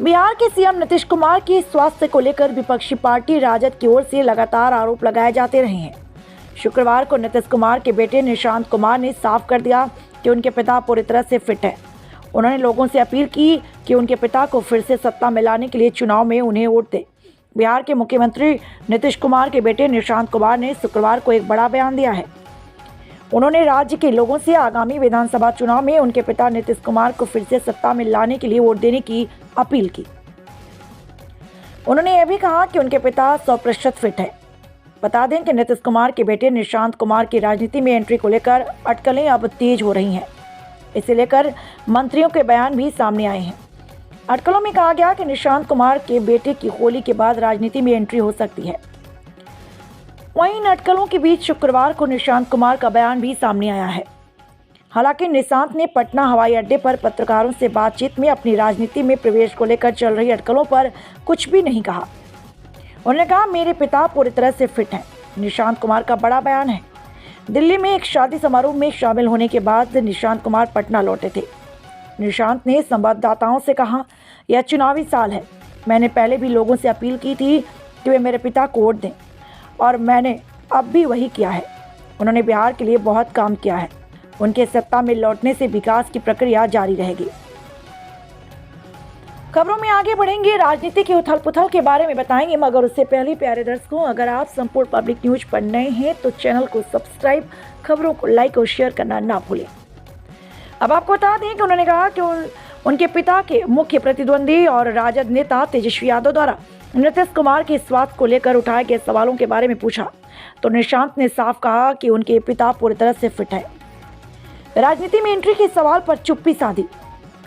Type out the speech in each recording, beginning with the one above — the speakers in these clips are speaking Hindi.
बिहार के सीएम नीतीश कुमार की स्वास्थ्य को लेकर विपक्षी पार्टी राजद की ओर से लगातार आरोप लगाए जाते रहे हैं। शुक्रवार को नीतीश कुमार के बेटे निशांत कुमार ने साफ कर दिया कि उनके पिता पूरी तरह से फिट हैं। उन्होंने लोगों से अपील की कि उनके पिता को फिर से सत्ता में लाने के लिए चुनाव में उन्हें वोट दें। बिहार के मुख्यमंत्री नीतीश कुमार के बेटे निशांत कुमार ने शुक्रवार को एक बड़ा बयान दिया है। उन्होंने राज्य के लोगों से आगामी विधानसभा चुनाव में उनके पिता नीतीश कुमार को फिर से सत्ता में लाने के लिए वोट देने की अपील की। उन्होंने यह भी कहा कि उनके पिता 100% फिट है। बता दें कि नीतीश कुमार के बेटे निशांत कुमार की राजनीति में एंट्री को लेकर अटकलें अब तेज हो रही हैं। इसे लेकर मंत्रियों के बयान भी सामने आए हैं। अटकलों में कहा गया कि निशांत कुमार के बेटे की होली के बाद राजनीति में एंट्री हो सकती है। वहीं इन अटकलों के बीच शुक्रवार को निशांत कुमार का बयान भी सामने आया है। हालांकि निशांत ने पटना हवाई अड्डे पर पत्रकारों से बातचीत में अपनी राजनीति में प्रवेश को लेकर चल रही अटकलों पर कुछ भी नहीं कहा। उन्होंने कहा, मेरे पिता पूरी तरह से फिट हैं। निशांत कुमार का बड़ा बयान है। दिल्ली में एक शादी समारोह में शामिल होने के बाद निशांत कुमार पटना लौटे थे। निशांत ने संवाददाताओं से कहा, यह चुनावी साल है। मैंने पहले भी लोगों से अपील की थी कि वे मेरे पिता को वोट दें और मैंने अब भी वही किया है। उन्होंने बिहार के लिए बहुत काम किया है। उनके सत्ता में लौटने से विकास की प्रक्रिया जारी रहेगी। खबरों में आगे बढ़ेंगे, राजनीति की उथल पुथल के बारे में बताएंगे, मगर उससे पहले प्यारे दर्शकों, अगर आप संपूर्ण पब्लिक न्यूज पर नए हैं तो चैनल को सब्सक्राइब, खबरों को लाइक और शेयर करना ना भूलें। अब आपको बता दें कि उन्होंने कहा कि उनके पिता के मुख्य प्रतिद्वंदी और राजद नेता तेजस्वी यादव द्वारा नीतीश कुमार के स्वास्थ्य को लेकर उठाए गए सवालों के बारे में पूछा तो निशांत ने साफ कहा कि उनके पिता पूरी तरह से फिट है। राजनीति में एंट्री के सवाल पर चुप्पी साधी।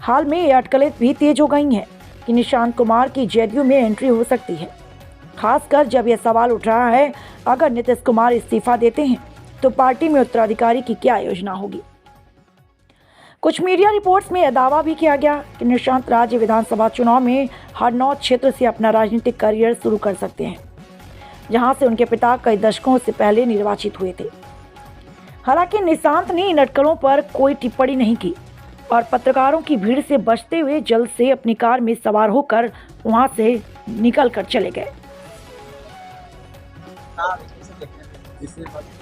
हाल में ये अटकलें भी तेज हो गई हैं कि निशांत कुमार की जेडीयू में एंट्री हो सकती है, खासकर जब यह सवाल उठ रहा है अगर नीतीश कुमार इस्तीफा देते हैं तो पार्टी में उत्तराधिकारी की क्या योजना होगी। कुछ मीडिया रिपोर्ट्स में यह दावा भी किया गया कि निशांत राज्य विधानसभा चुनाव में हरनौत क्षेत्र से अपना राजनीतिक करियर शुरू कर सकते हैं, जहां से उनके पिता कई दशकों से पहले निर्वाचित हुए थे। हालांकि निशांत ने इन अटकलों पर कोई टिप्पणी नहीं की और पत्रकारों की भीड़ से बचते हुए जल्द से अपनी कार में सवार होकर वहां से निकल कर चले गए।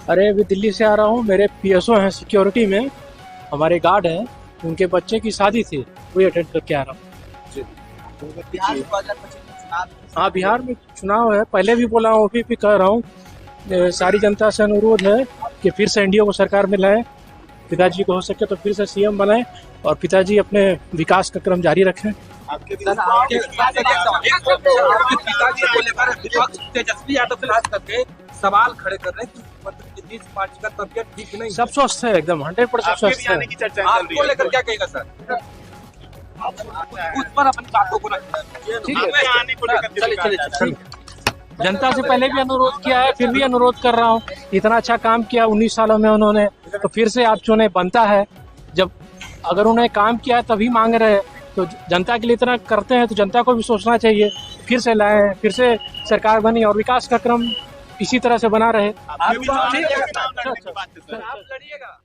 अरे अभी दिल्ली से आ रहा हूँ। मेरे पीएसओ हैं सिक्योरिटी में, हमारे गार्ड हैं, उनके बच्चे की शादी थी, वही अटेंड करके आ रहा हूँ। हाँ, बिहार में चुनाव है। पहले भी बोला हूँ, अभी भी कह रहा हूँ, सारी जनता से अनुरोध है कि फिर से एनडीए को सरकार में लाएं, पिताजी को हो सके तो फिर से सीएम बनाएं और पिताजी अपने विकास का क्रम जारी रखें। आपके पिताजी को लेकर विपक्ष तेजस्वी यादव से खास करके सवाल खड़े कर रहे हैं कि नीतीश पार्टी का तबियत ठीक नहीं। सब स्वस्थ है, एकदम 100% स्वस्थ है। आपको लेकर क्या कहेगा सर? उस पर अपनी बातों को चलिए। जनता से पहले भी अनुरोध किया है, फिर भी अनुरोध कर रहा हूँ। इतना अच्छा काम किया 19 सालों में उन्होंने, तो फिर से आप चुने बनता है। जब अगर उन्होंने काम किया है तभी मांग रहे हैं, तो जनता के लिए इतना करते हैं तो जनता को भी सोचना चाहिए। फिर से लाए, फिर से सरकार बनी और विकास का क्रम इसी तरह से बना रहे। आप लड़िएगा।